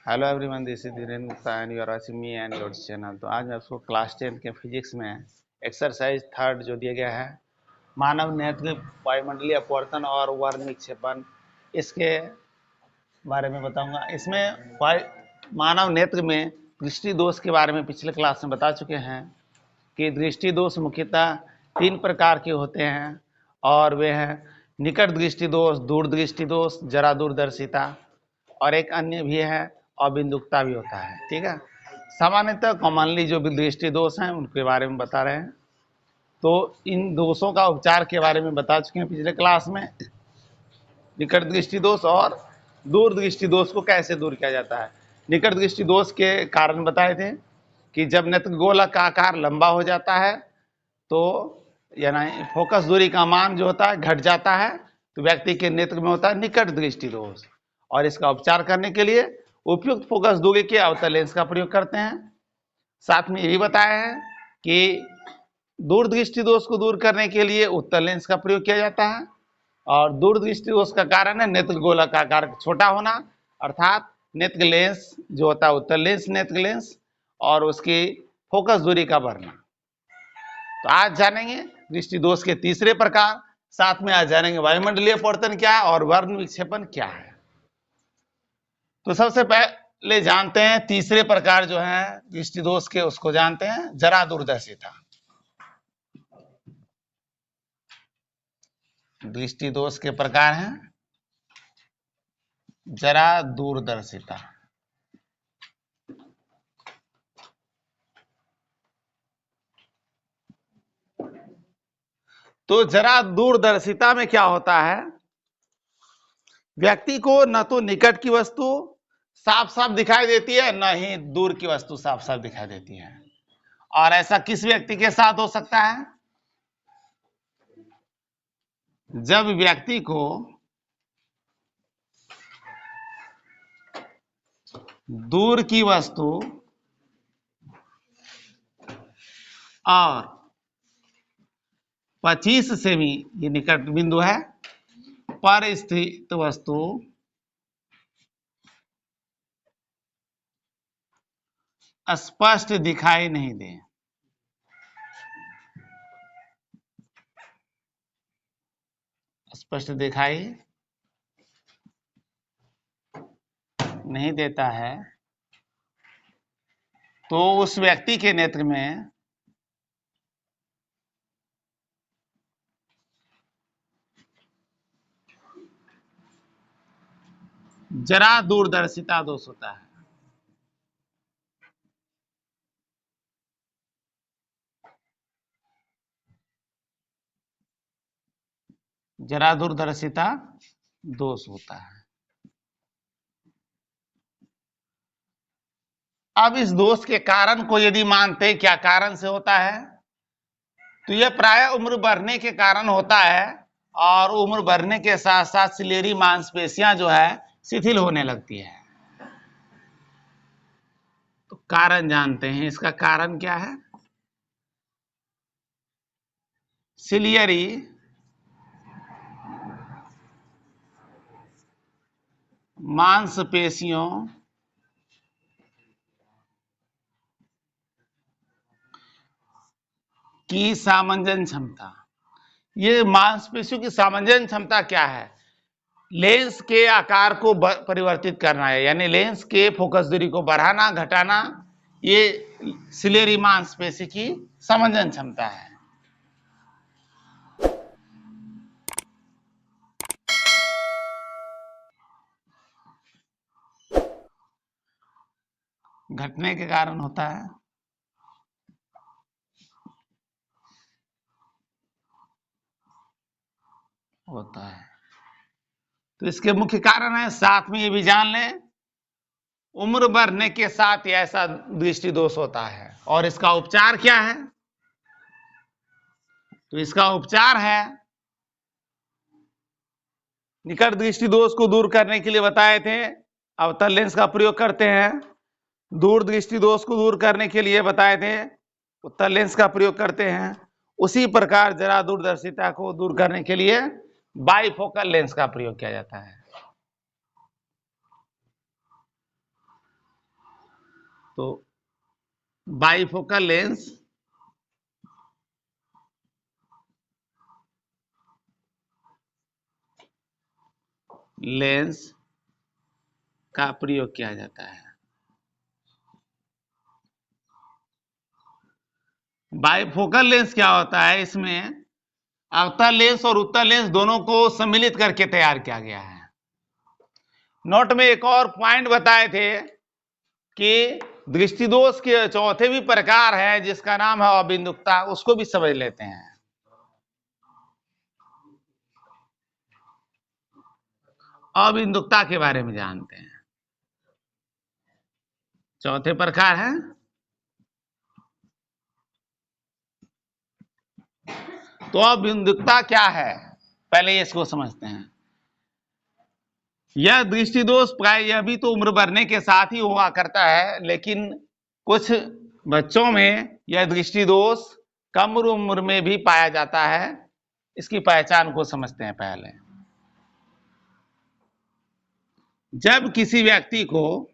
Hello everyone, this is Dhirendra Gupta and you are watching me and your channel. तो आज मैं आपको क्लास 10 के फिजिक्स में एक्सरसाइज थर्ड जो दिया गया है, मानव नेत्र वायुमंडलीय अपवर्तन और वर्ण विक्षेपण, इसके बारे में बताऊंगा। इसमें मानव नेत्र में दृष्टि दोष के बारे में पिछले क्लास में बता चुके हैं कि दृष्टि दोष मुख्यतः 3 प्रकार के होते हैं और वे हैं निकट दृष्टि दोष, दूर दृष्टि दोष, जरा दूरदर्शिता, और एक अन्य भी है अबिंदुकता भी होता है। ठीक है, सामान्यतः कॉमनली जो भी दृष्टि दोष हैं उनके बारे में बता रहे हैं। तो इन दोषों का उपचार के बारे में बता चुके हैं पिछले क्लास में। निकट दृष्टि दोष और दूर दृष्टि दोष को कैसे दूर किया जाता है। निकट दृष्टि दोष के कारण बताए थे कि जब नेत्र गोलक का आकार लंबा हो जाता है तो यानी फोकस दूरी का मान जो होता है घट जाता है, तो व्यक्ति के नेत्र में होता है निकट दृष्टि दोष। और इसका उपचार करने के लिए उपयुक्त फोकस दूरी के अवतल लेंस का प्रयोग करते हैं। साथ में ये भी बताया है कि दूर दृष्टि दोष को दूर करने के लिए उत्तल लेंस का प्रयोग किया जाता है। और दूर दृष्टि दोष का कारण है नेत्र गोलक का आकार छोटा होना, अर्थात नेत्र लेंस जो होता है उत्तल लेंस नेत्र लेंस, और उसकी फोकस दूरी का बढ़ना। तो आज जानेंगे दृष्टि दोष के तीसरे प्रकार, साथ में आज जानेंगे वायुमंडलीय अपवर्तन क्या है और वर्ण विक्षेपण क्या है। तो सबसे पहले जानते हैं तीसरे प्रकार जो है दृष्टि दोष के, उसको जानते हैं जरा दूरदर्शिता। दृष्टि दोष के प्रकार हैं जरा दूरदर्शिता। तो जरा दूरदर्शिता में क्या होता है, व्यक्ति को न तो निकट की वस्तु साफ साफ दिखाई देती है, न ही दूर की वस्तु साफ साफ दिखाई देती है। और ऐसा किस व्यक्ति के साथ हो सकता है, जब व्यक्ति को दूर की वस्तु और 25 सेमी, ये निकट बिंदु है, पर स्थित वस्तु स्पष्ट दिखाई नहीं दे। स्पष्ट दिखाई नहीं देता है तो उस व्यक्ति के नेत्र में जरा दूरदर्शिता दोष होता है। जरा दूरदर्शिता दोष होता है। अब इस दोष के कारण को यदि मानते हैं क्या कारण से होता है, तो यह प्राय उम्र बढ़ने के कारण होता है, और उम्र बढ़ने के साथ साथ सिलेरी मांसपेशियां जो है शिथिल होने लगती है। तो कारण जानते हैं, इसका कारण क्या है, सिलियरी मांसपेशियों की सामंजन क्षमता। ये मांसपेशियों की सामंजन क्षमता क्या है, लेंस के आकार को परिवर्तित करना है, यानी लेंस के फोकस दूरी को बढ़ाना घटाना, ये सिलेरी मांसपेशी की सामंजन क्षमता है। घटने के कारण होता है। तो इसके मुख्य कारण है, साथ में ये भी जान लें, उम्र बढ़ने के साथ ये ऐसा दृष्टि दोष होता है। और इसका उपचार क्या है, तो इसका उपचार है निकट दृष्टि दोष को दूर करने के लिए बताए थे अवतल लेंस का प्रयोग करते हैं। दूर दृष्टि दोष को दूर करने के लिए बताए थे उत्तल लेंस का प्रयोग करते हैं। उसी प्रकार जरा दूरदर्शिता को दूर करने के लिए बाइफोकल लेंस का प्रयोग किया जाता है। तो बाइफोकल लेंस का प्रयोग किया जाता है। बाइफोकल लेंस क्या होता है, इसमें अवतल लेंस और उत्तल लेंस दोनों को सम्मिलित करके तैयार किया गया है। नोट में एक और पॉइंट बताए थे कि दृष्टि दोष के चौथे भी प्रकार है जिसका नाम है अबिंदुकता, उसको भी समझ लेते हैं। अबिंदुकता के बारे में जानते हैं। चौथे प्रकार है तो अबिंदुकता क्या है, पहले इसको समझते हैं। यह दृष्टि दोष प्राय यह भी तो उम्र बढ़ने के साथ ही हुआ करता है, लेकिन कुछ बच्चों में यह दृष्टि दोष कम उम्र में भी पाया जाता है। इसकी पहचान को समझते हैं। पहले जब किसी व्यक्ति को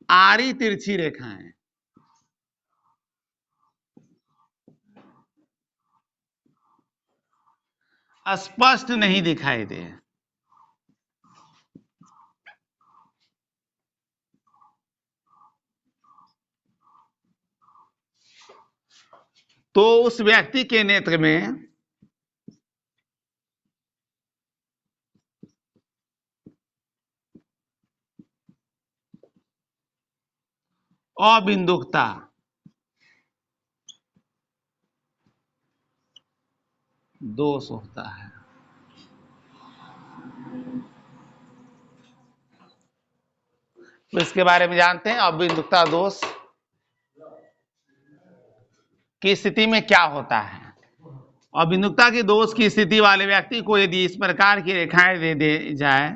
आड़ी तिरछी रेखाएं स्पष्ट नहीं दिखाई दे, तो उस व्यक्ति के नेत्र में अबिंदुकता दोष होता है। तो इसके बारे में जानते हैं, अबिंदुकता दोष की स्थिति में क्या होता है। अबिंदुकता की दोष की स्थिति वाले व्यक्ति को यदि इस प्रकार की रेखाएं दे दी जाए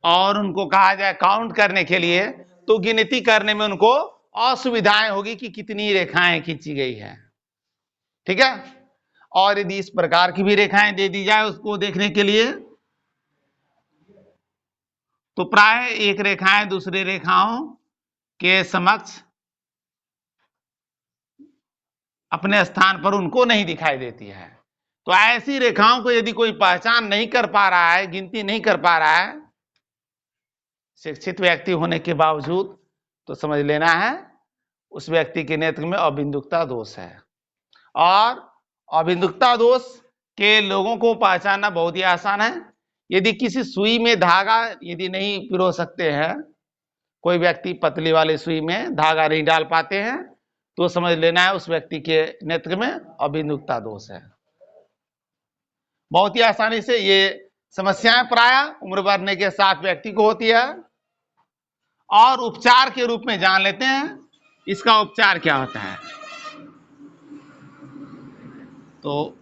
और उनको कहा जाए काउंट करने के लिए, तो गिनती करने में उनको असुविधाएं होगी कि कितनी रेखाएं खींची गई है। ठीक है। और यदि इस प्रकार की भी रेखाएं दे दी जाए उसको देखने के लिए, तो प्राय एक रेखाएं दूसरी रेखाओं के समक्ष अपने स्थान पर उनको नहीं दिखाई देती है। तो ऐसी रेखाओं को यदि कोई पहचान नहीं कर पा रहा है, गिनती नहीं कर पा रहा है शिक्षित व्यक्ति होने के बावजूद, तो समझ लेना है उस व्यक्ति के नेत्र में अबिंदुकता दोष है। और अबिंदुकता दोष के लोगों को पहचानना बहुत ही आसान है। यदि किसी सुई में धागा यदि नहीं पिरो सकते हैं, कोई व्यक्ति पतली वाली सुई में धागा नहीं डाल पाते हैं, तो समझ लेना है उस व्यक्ति के नेत्र में अबिंदुकता दोष है। बहुत ही आसानी से ये समस्याएं प्राय उम्र बढ़ने के साथ व्यक्ति को होती है। और उपचार के रूप में जान लेते हैं इसका उपचार क्या होता है। तो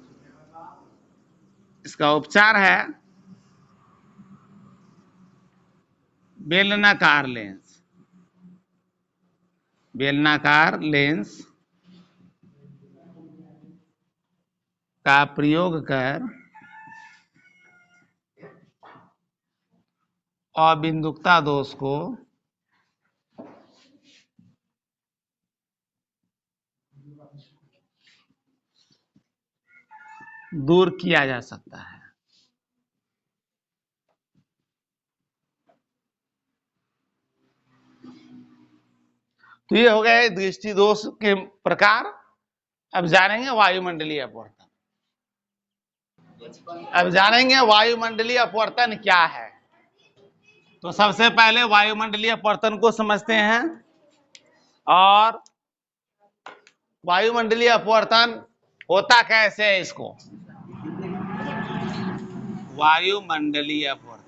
इसका उपचार है बेलनाकार लेंस। बेलनाकार लेंस का प्रयोग कर अबिंदुकता दोष को दूर किया जा सकता है। तो ये हो गए दृष्टि दोष के प्रकार। अब जानेंगे वायुमंडलीय अपवर्तन। अब जानेंगे वायुमंडलीय अपवर्तन क्या है। तो सबसे पहले वायुमंडलीय अपवर्तन को समझते हैं। और वायुमंडलीय अपवर्तन होता कैसे है, इसको वायुमंडलीय अपवर्तन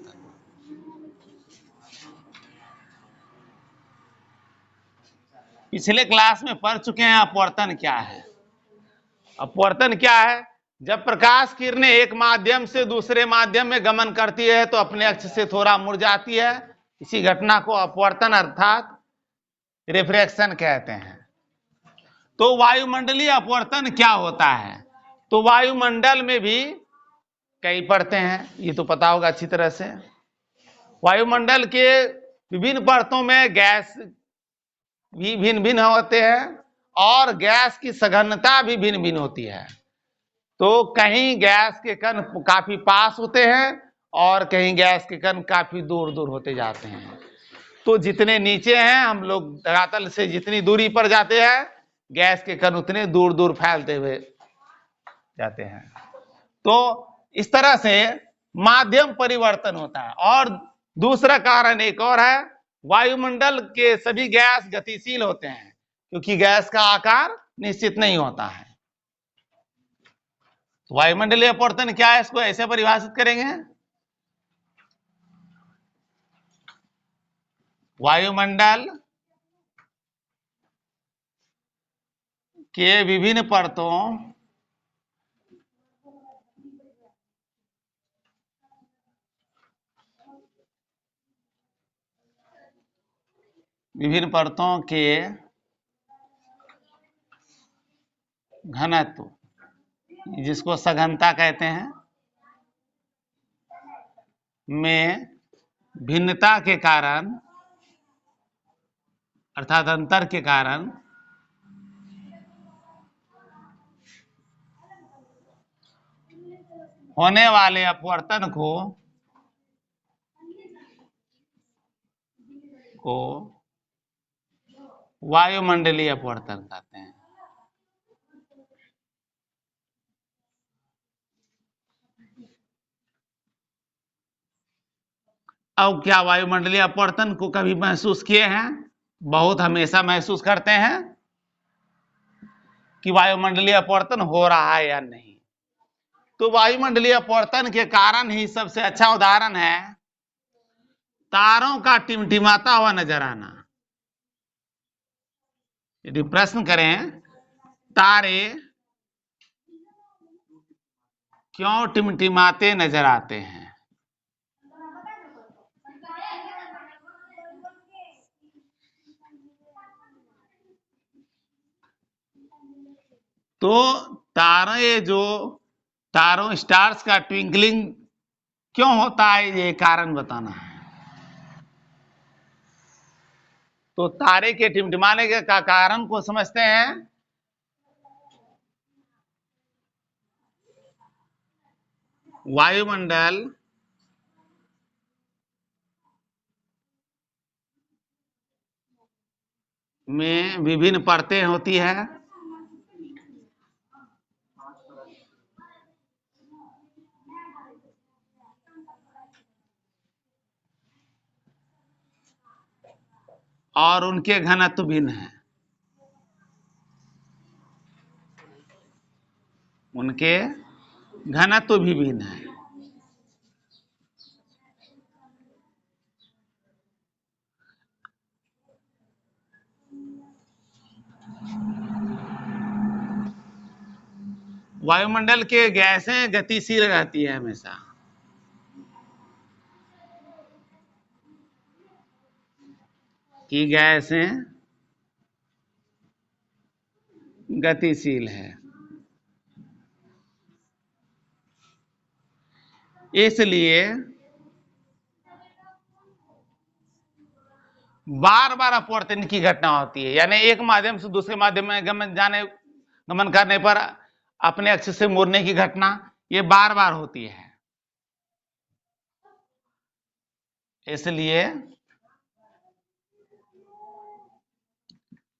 पिछले क्लास में पढ़ चुके हैं। अपवर्तन क्या है? अपवर्तन क्या है? जब प्रकाश किरणें एक माध्यम से दूसरे माध्यम में गमन करती है तो अपने अक्ष से थोड़ा मुड़ जाती है। इसी घटना को अपवर्तन अर्थात रिफ्रैक्शन कहते हैं। तो वायुमंडलीय अपवर्तन क्या होता है? तो वायुमंडल में भी कई परतें हैं, ये तो पता होगा अच्छी तरह से। वायुमंडल के विभिन्न परतों में गैस भी भिन्न भिन्न होते हैं और गैस की सघनता भी भिन्न भिन्न होती है। तो कहीं गैस के कण काफी पास होते हैं और कहीं गैस के कण काफी दूर दूर होते जाते हैं। तो जितने नीचे हैं हम लोग धरातल से जितनी दूरी पर जाते हैं, गैस के कण उतने दूर दूर फैलते हुए जाते हैं। तो इस तरह से माध्यम परिवर्तन होता है। और दूसरा कारण एक और है, वायुमंडल के सभी गैस गतिशील होते हैं क्योंकि गैस का आकार निश्चित नहीं होता है। वायुमंडलीय अपवर्तन क्या है, इसको ऐसे परिभाषित करेंगे, वायुमंडल के विभिन्न परतों के घनत्व, जिसको सघनता कहते हैं, में भिन्नता के कारण अर्थात अंतर के कारण होने वाले अपवर्तन को वायुमंडलीय अपवर्तन कहते हैं। अब क्या वायुमंडलीय अपवर्तन को कभी महसूस किए हैं? बहुत हमेशा महसूस करते हैं कि वायुमंडलीय अपवर्तन हो रहा है या नहीं। तो वायुमंडलीय अपवर्तन के कारण ही सबसे अच्छा उदाहरण है तारों का टिमटिमाता हुआ नजर आना। यदि प्रश्न करें तारे क्यों टिमटिमाते नजर आते हैं, तो तारों स्टार्स का ट्विंकलिंग क्यों होता है, ये कारण बताना है। तो तारे के टिमटिमाने का कारण को समझते हैं। वायुमंडल में विभिन्न परतें होती है, और उनके घनत्व भिन्न है। उनके घनत्व भी भिन्न है। वायुमंडल के गैसें गतिशील रहती है हमेशा, कि गैसें गतिशील है, इसलिए बार बार अपवर्तन की घटना होती है। यानी एक माध्यम से दूसरे माध्यम में गमन करने पर अपने अक्ष से मुड़ने की घटना ये बार बार होती है। इसलिए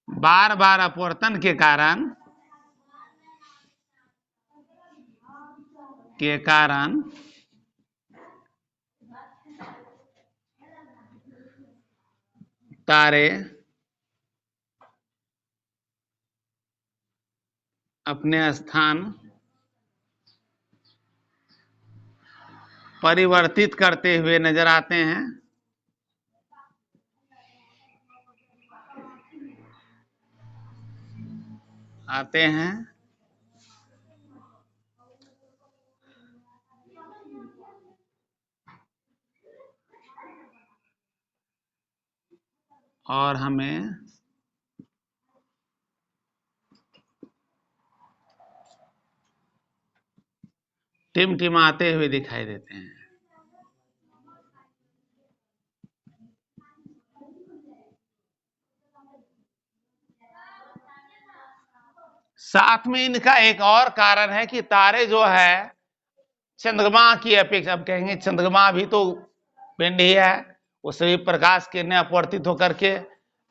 बार बार अपवर्तन के कारण तारे अपने स्थान परिवर्तित करते हुए नजर आते हैं, और हमें टिमटिमाते हुए दिखाई देते हैं। साथ में इनका एक और कारण है कि तारे जो है चंद्रमा की अपेक्षा, अब कहेंगे चंद्रमा भी तो पिंड ही है, उससे भी प्रकाश किरणें अपवर्तित होकर के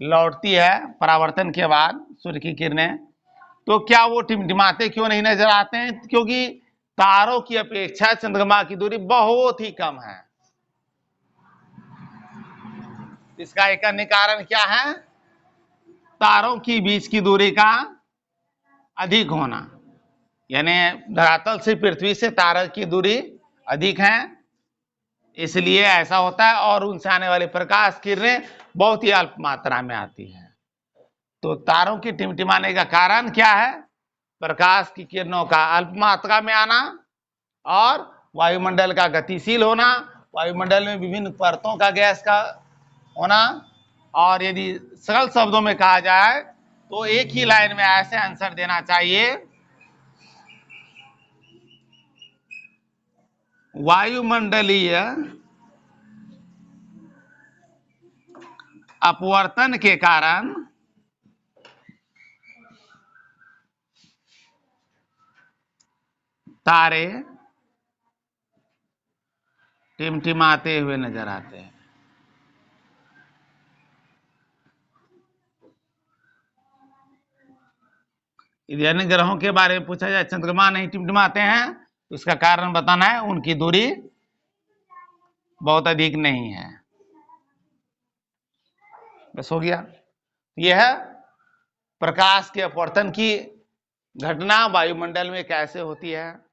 लौटती है परावर्तन के बाद सूर्य की किरणें, तो क्या वो टिमटिमाते क्यों नहीं नजर आते हैं? क्योंकि तारों की अपेक्षा चंद्रमा की दूरी बहुत ही कम है। इसका एक अन्य कारण क्या है? तारों की बीच की दूरी का अधिक होना, यानी धरातल से पृथ्वी से तारा की दूरी अधिक है, इसलिए ऐसा होता है, और उनसे आने वाली प्रकाश किरणें बहुत ही अल्प मात्रा में आती है। तो तारों की टिमटिमाने का कारण क्या है? प्रकाश की किरणों का अल्प मात्रा में आना और वायुमंडल का गतिशील होना, वायुमंडल में विभिन्न परतों का गैस का होना। और यदि सरल शब्दों में कहा जाए तो एक ही लाइन में ऐसे आंसर देना चाहिए, वायुमंडलीय अपवर्तन के कारण तारे टिमटिमाते हुए नजर आते हैं। यदि अन्य ग्रहों के बारे में पूछा जाए चंद्रमा नहीं टिमटिमाते हैं तो इसका कारण बताना है, उनकी दूरी बहुत अधिक नहीं है। बस हो गया। यह है प्रकाश के अपवर्तन की घटना वायुमंडल में कैसे होती है।